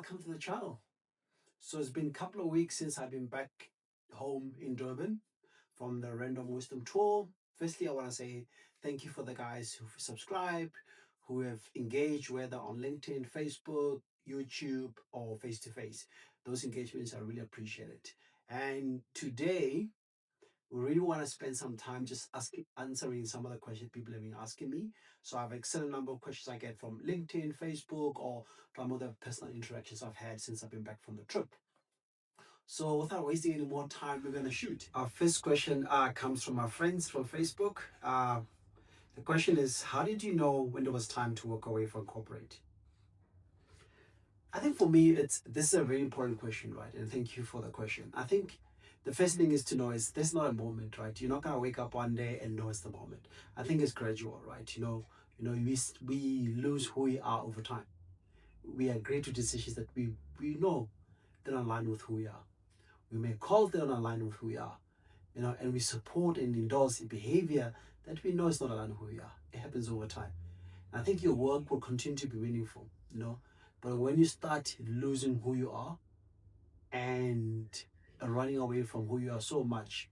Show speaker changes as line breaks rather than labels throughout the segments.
welcome to the channel. So it's been a couple of weeks since I've been back home in Durban from the Random Wisdom Tour. Firstly, I want to say thank you for the guys who've subscribed, who have engaged, whether on LinkedIn, Facebook, YouTube, or face to face. Those engagements are really appreciated. And today, we really want to spend some time just answering some of the questions people have been asking me. So I have a certain number of questions I get from LinkedIn, Facebook, or from other personal interactions I've had since I've been back from the trip. So without wasting any more time, we're going to shoot. Our first question comes from our friends from Facebook. The question is, how did you know when it was time to walk away from corporate? I think for me, this is a very important question, right? And thank you for the question. I think the first thing is to know is there's not a moment, right? You're not gonna wake up one day and know it's the moment. I think it's gradual, right? We lose who we are over time. We agree to decisions that we know that align with who we are. We make calls that don't align with who we are, and we support and endorse the behavior that we know is not aligned with who we are. It happens over time. I think your work will continue to be meaningful, but when you start losing who you are and running away from who you are so much,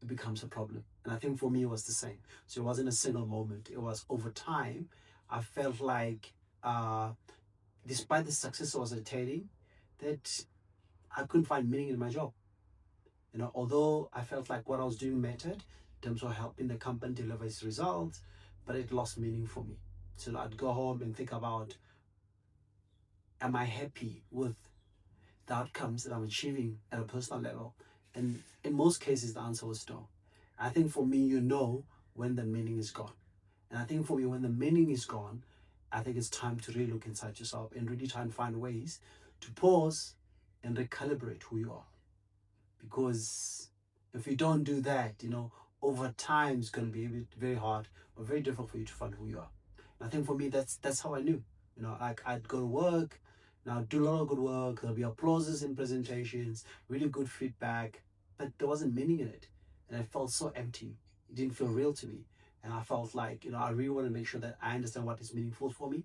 it becomes a problem. And I think for me, it was the same. So it wasn't a single moment. It was over time. I felt like, despite the success I was attaining, that I couldn't find meaning in my job. Although I felt like what I was doing mattered in terms of helping the company deliver its results, but it lost meaning for me. So I'd go home and think about, am I happy with the outcomes that I'm achieving at a personal level? And in most cases, the answer was no. I think for me, when the meaning is gone. And I think for me, when the meaning is gone, I think it's time to really look inside yourself and really try and find ways to pause and recalibrate who you are. Because if you don't do that, over time it's going to be very hard or very difficult for you to find who you are. And I think for me, that's how I knew. Like I'd go to work, now do a lot of good work. There'll be applauses in presentations, really good feedback, but there wasn't meaning in it, and it felt so empty. It didn't feel real to me, and I felt like I really want to make sure that I understand what is meaningful for me,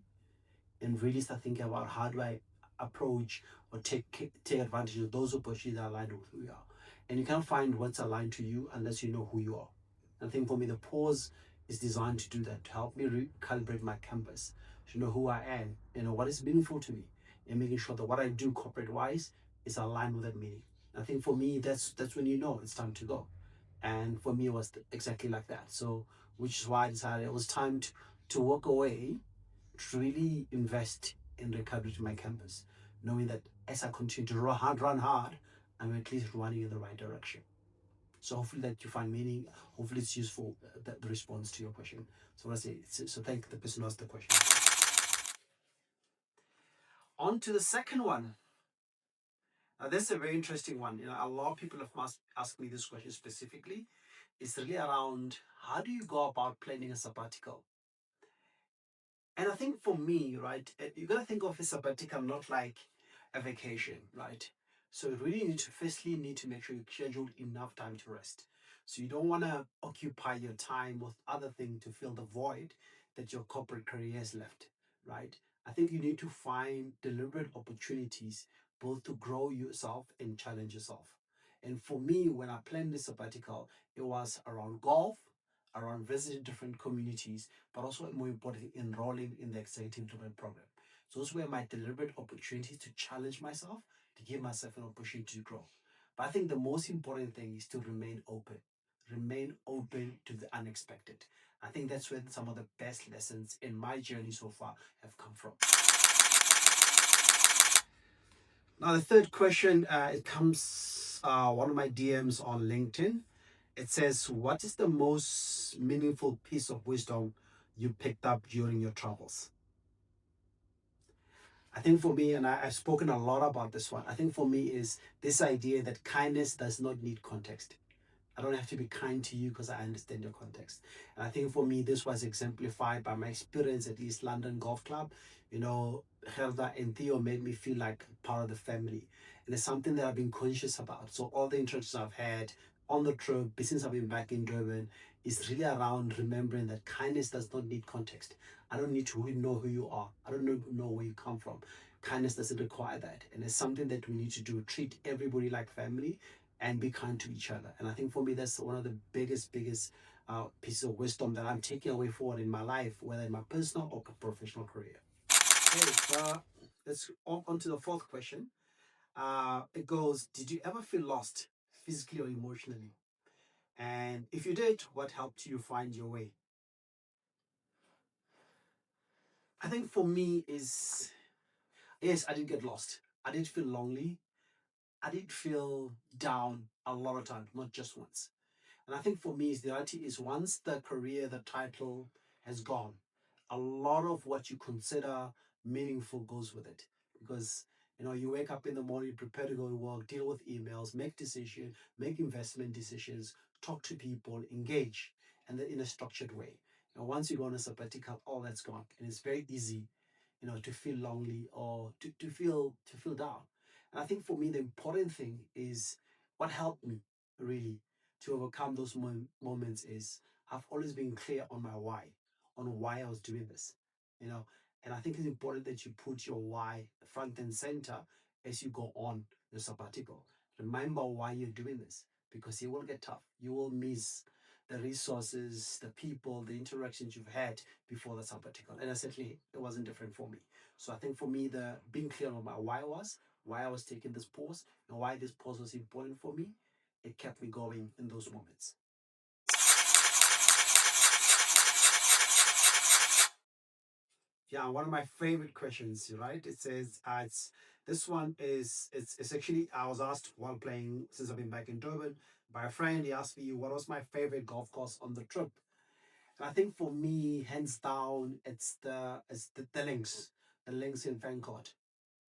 and really start thinking about how do I approach or take advantage of those opportunities that align with who you are. And you can't find what's aligned to you unless you know who you are. I think for me, the pause is designed to do that, to help me recalibrate my compass, to know who I am, what is meaningful to me, and making sure that what I do corporate wise is aligned with that meaning. I think for me, that's when it's time to go. And for me, it was exactly like that. So, which is why I decided it was time to walk away, to really invest in recalibrating my campus, knowing that as I continue to run hard, I'm at least running in the right direction. So hopefully that you find meaning. Hopefully it's useful, the response to your question. So I say, so thank the person who asked the question. On to the second one. Now this is a very interesting one. A lot of people have asked me this question specifically. It's really around, how do you go about planning a sabbatical? And I think for me, right, you got to think of a sabbatical not like a vacation, right? So you really need to make sure you schedule enough time to rest. So you don't want to occupy your time with other things to fill the void that your corporate career has left, right? I think you need to find deliberate opportunities both to grow yourself and challenge yourself. And for me, when I planned this sabbatical, it was around golf, around visiting different communities, but also more importantly, enrolling in the executive development program. So those were my deliberate opportunities to challenge myself, to give myself an opportunity to grow. But I think the most important thing is to remain open. Remain open to the unexpected. I think that's where some of the best lessons in my journey so far have come from. Now, the third question, it comes one of my DMs on LinkedIn. It says, what is the most meaningful piece of wisdom you picked up during your travels? I think for me, and I've spoken a lot about this one, I think for me is this idea that kindness does not need context. I don't have to be kind to you because I understand your context. And I think for me, this was exemplified by my experience at East London Golf Club. Helda and Theo made me feel like part of the family. And it's something that I've been conscious about. So all the interactions I've had on the trip, since I've been back in Durban, is really around remembering that kindness does not need context. I don't need to know who you are. I don't know where you come from. kindness doesn't require that. And it's something that we need to do, treat everybody like family and be kind to each other. And I think for me, that's one of the biggest pieces of wisdom that I'm taking away forward in my life, whether in my personal or professional career. Okay, so let's on to the fourth question. It goes, did you ever feel lost physically or emotionally? And if you did, what helped you find your way? I think for me is, yes, I did get lost. I did feel lonely. I did feel down a lot of times, not just once. And I think for me, the reality is once the career, the title has gone, a lot of what you consider meaningful goes with it. Because you wake up in the morning, prepare to go to work, deal with emails, make decisions, make investment decisions, talk to people, engage, and then in a structured way. And once you go on a sabbatical, all that's gone. And it's very easy, to feel lonely or to feel down. And I think for me, the important thing is what helped me really to overcome those moments is I've always been clear on why I was doing this, you know. And I think it's important that you put your why front and center as you go on the sabbatical. Remember why you're doing this because it will get tough. You will miss the resources, the people, the interactions you've had before the sabbatical. And certainly it wasn't different for me. So I think for me, the being clear on my why was, why I was taking this pause, and why this pause was important for me, it kept me going in those moments. Yeah, one of my favorite questions, right? It says, it's this one is it's actually I was asked while playing since I've been back in Durban by a friend. He asked me what was my favorite golf course on the trip. And I think for me, hands down, it's the links in Fancourt.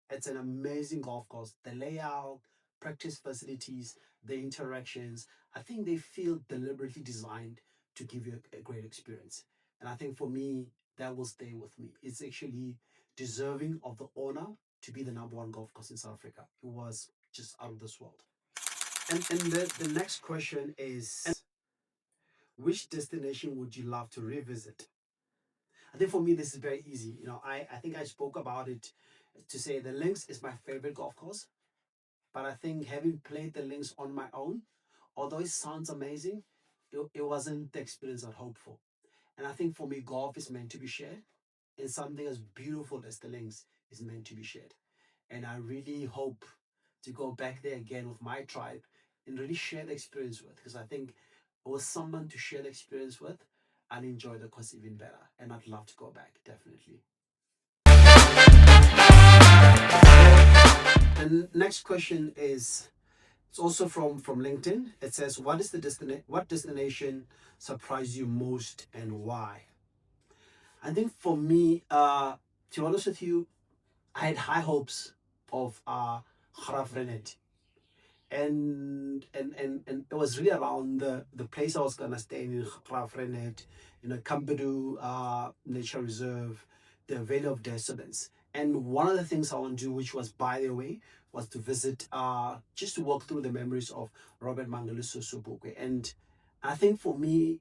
It's an amazing golf course. The layout, practice facilities, the interactions, I think they feel deliberately designed to give you a great experience. And I think for me, that will stay with me. It's actually deserving of the honor to be the number one golf course in South Africa. It was just out of this world. And the next question is, which destination would you love to revisit? I think for me, this is very easy. I think I spoke about it to say the links is my favorite golf course. But I think having played the links on my own, although it sounds amazing, it wasn't the experience I'd hoped for. And I think for me, golf is meant to be shared, and something as beautiful as the links is meant to be shared. And I really hope to go back there again with my tribe and really share the experience with, because I think with someone to share the experience with, I'll enjoy the course even better. And I'd love to go back, definitely. The next question is, it's also from LinkedIn. It says, what destination surprised you most and why? I think for me, to be honest with you, I had high hopes of Grafrenet. And it was really around the place I was gonna stay in Grafrenet, Kampedu Nature Reserve, the Valley of Descendants. And one of the things I want to do, which was by the way, was to visit, just to walk through the memories of Robert Mangaliso Sobukwe. And I think for me,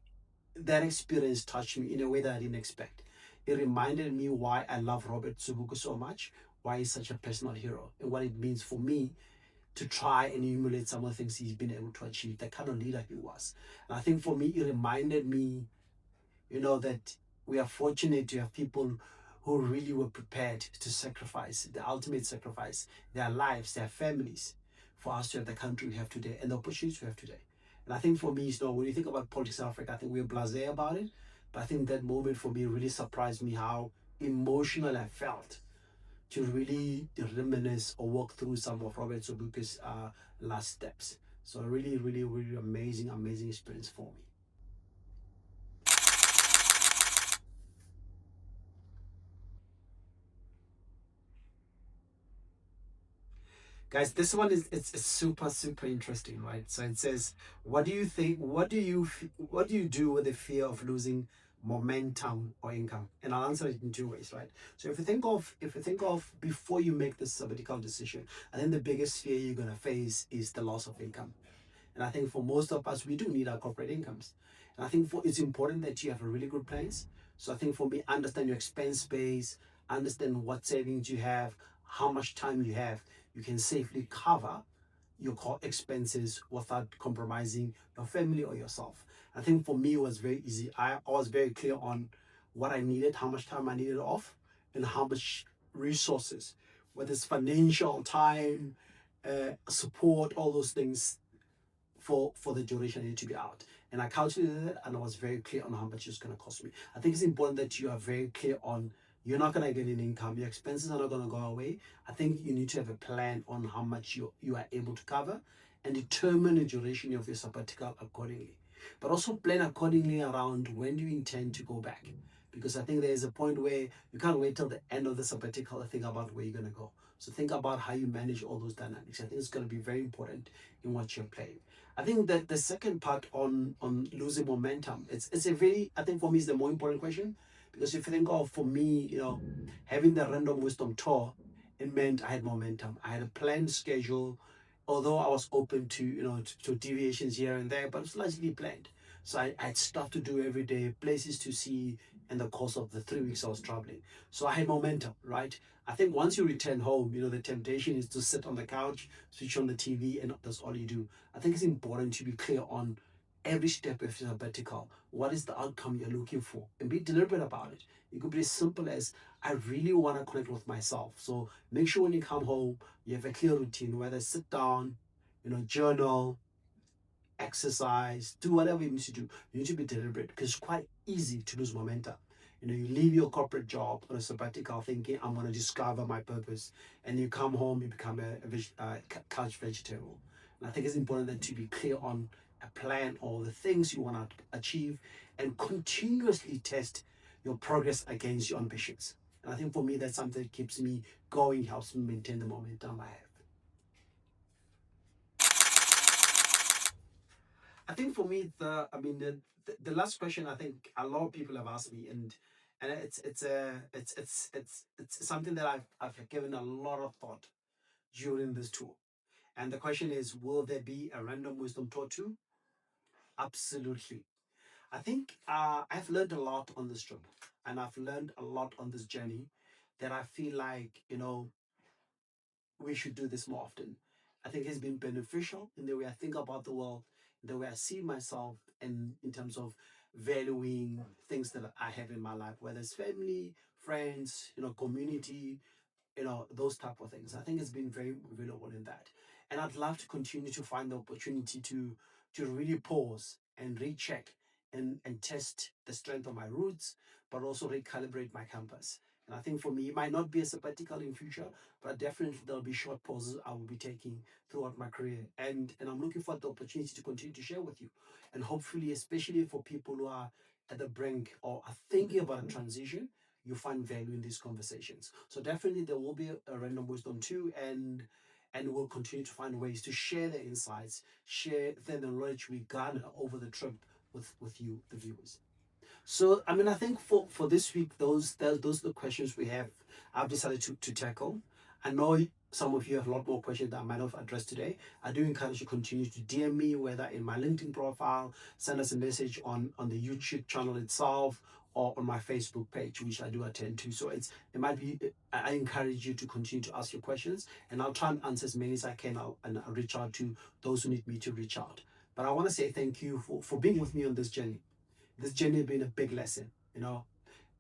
that experience touched me in a way that I didn't expect. It reminded me why I love Robert Sobukwe so much, why he's such a personal hero, and what it means for me to try and emulate some of the things he's been able to achieve, the kind of leader he was. And I think for me, it reminded me, that we are fortunate to have people who really were prepared to sacrifice, the ultimate sacrifice, their lives, their families, for us to have the country we have today and the opportunities we have today. And I think for me, when you think about politics in Africa, I think we're blasé about it. But I think that moment for me really surprised me how emotional I felt to really reminisce or walk through some of Robert Sobukwe's last steps. So really, really, really amazing experience for me. Guys, this one is it's super interesting, right? So it says, what do you think? What do you do with the fear of losing momentum or income? And I'll answer it in two ways, right? So if you think of before you make this sabbatical decision, I think the biggest fear you're gonna face is the loss of income. And I think for most of us, we do need our corporate incomes. And I think it's important that you have a really good plans. So I think for me, understand your expense base, understand what savings you have, how much time you have, you can safely cover your core expenses without compromising your family or yourself. I think for me, it was very easy. I was very clear on what I needed, how much time I needed off, and how much resources, whether it's financial, time, support, all those things for the duration I need to be out. And I calculated it and I was very clear on how much it's going to cost me. I think it's important that you are very clear on you're not going to get an income, your expenses are not going to go away. I think you need to have a plan on how much you are able to cover and determine the duration of your sabbatical accordingly. But also plan accordingly around when do you intend to go back. Because I think there is a point where you can't wait till the end of the sabbatical to think about where you're going to go. So think about how you manage all those dynamics. I think it's going to be very important in what you're playing. I think that the second part on losing momentum, it's a very, I think for me, it's the more important question, because if you think of, for me, having the Random Wisdom tour, it meant I had momentum. I had a planned schedule, although I was open to to deviations here and there, but it's largely planned. So I had stuff to do every day, places to see in the course of the 3 weeks I was traveling. So I had momentum, right? I think once you return home, the temptation is to sit on the couch, switch on the TV, and that's all you do. I think it's important to be clear on every step of your sabbatical. What is the outcome you're looking for? And be deliberate about it. It could be as simple as I really want to connect with myself. So make sure when you come home, you have a clear routine, whether sit down, journal, exercise, do whatever you need to do. You need to be deliberate because it's quite easy to lose momentum. You leave your corporate job on a sabbatical thinking, I'm going to discover my purpose. And you come home, you become a couch vegetable. And I think it's important that to be clear on a plan or the things you want to achieve and continuously test your progress against your ambitions. And I think for me, that's something that keeps me going, helps me maintain the momentum I have. I think for me, the last question I think a lot of people have asked me, and it's something that I've given a lot of thought during this tour. And the question is, will there be a Random Wisdom tour too? Absolutely. I think I've learned a lot on this trip, and I've learned a lot on this journey that I feel like we should do this more often. I think it's been beneficial in the way I think about the world, the way I see myself, and in terms of valuing things that I have in my life, whether it's family, friends, community, those type of things. I think it's been very valuable in that. And I'd love to continue to find the opportunity to really pause and recheck and test the strength of my roots, but also recalibrate my compass. And I think for me, it might not be a sabbatical in future, but definitely there'll be short pauses I will be taking throughout my career. And I'm looking for the opportunity to continue to share with you. And hopefully, especially for people who are at the brink or are thinking about a transition, you find value in these conversations. So definitely there will be a Random Wisdom too, and we'll continue to find ways to share the insights, share the knowledge we garner over the trip with you, the viewers. So I mean, I think for this week, those are the questions we have. I've decided to tackle. I know some of you have a lot more questions that I might have addressed today. I do encourage you to continue to DM me, whether in my LinkedIn profile, send us a message on the YouTube channel itself, or on my Facebook page, which I do attend to. So it might be. I encourage you to continue to ask your questions, and I'll try and answer as many as I can. And I'll reach out to those who need me to reach out. But I want to say thank you for being with me on this journey. This journey has been a big lesson,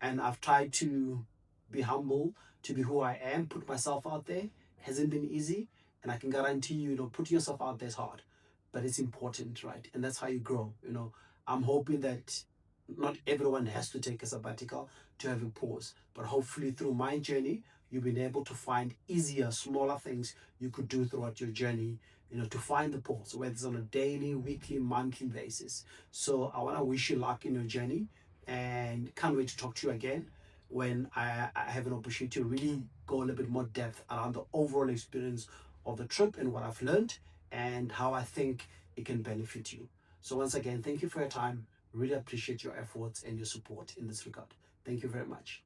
and I've tried to be humble, to be who I am, put myself out there. Hasn't been easy, and I can guarantee you, putting yourself out there is hard, but it's important, right? And that's how you grow. I'm hoping that not everyone has to take a sabbatical to have a pause, but hopefully through my journey, you've been able to find easier, smaller things you could do throughout your journey, to find the pause, whether it's on a daily, weekly, monthly basis. So I want to wish you luck in your journey and can't wait to talk to you again when I have an opportunity to really go a little bit more depth around the overall experience of the trip and what I've learned and how I think it can benefit you. So once again, thank you for your time. Really appreciate your efforts and your support in this regard. Thank you very much.